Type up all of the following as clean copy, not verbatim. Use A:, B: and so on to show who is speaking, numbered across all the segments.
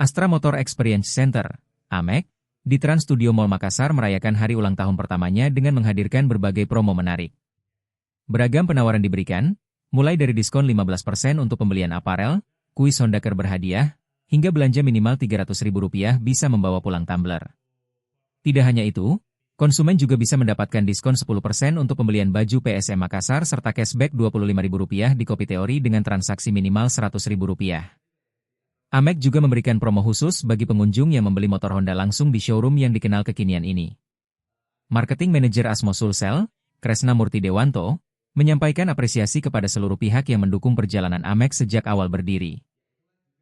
A: Astra Motor Experience Center, AMEC, di Trans Studio Mall Makassar merayakan hari ulang tahun pertamanya dengan menghadirkan berbagai promo menarik. Beragam penawaran diberikan, mulai dari diskon 15% untuk pembelian aparel, kuis Hondaker berhadiah, hingga belanja minimal Rp300.000 bisa membawa pulang tumbler. Tidak hanya itu, konsumen juga bisa mendapatkan diskon 10% untuk pembelian baju PSM Makassar serta cashback Rp25.000 di Kopi Teori dengan transaksi minimal Rp100.000. AMEC juga memberikan promo khusus bagi pengunjung yang membeli motor Honda langsung di showroom yang dikenal kekinian ini. Marketing Manager Asmo Sulsel, Kresna Murti Dewanto, menyampaikan apresiasi kepada seluruh pihak yang mendukung perjalanan AMEC sejak awal berdiri.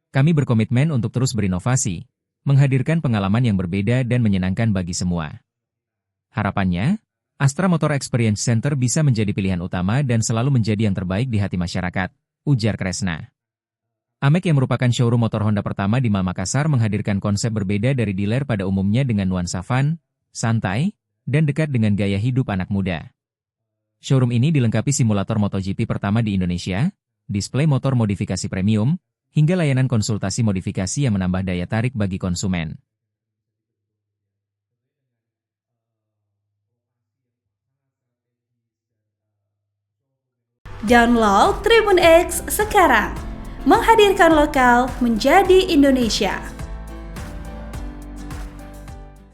A: Kami berkomitmen untuk terus berinovasi, menghadirkan pengalaman yang berbeda dan menyenangkan bagi semua. Harapannya, Astra Motor Experience Center bisa menjadi pilihan utama dan selalu menjadi yang terbaik di hati masyarakat, ujar Kresna. AMEC yang merupakan showroom motor Honda pertama di Mall Makassar menghadirkan konsep berbeda dari dealer pada umumnya dengan nuansa fun, santai, dan dekat dengan gaya hidup anak muda. Showroom ini dilengkapi simulator MotoGP pertama di Indonesia, display motor modifikasi premium, hingga layanan konsultasi modifikasi yang menambah daya tarik bagi konsumen.
B: Download Tribun X sekarang, menghadirkan lokal menjadi Indonesia.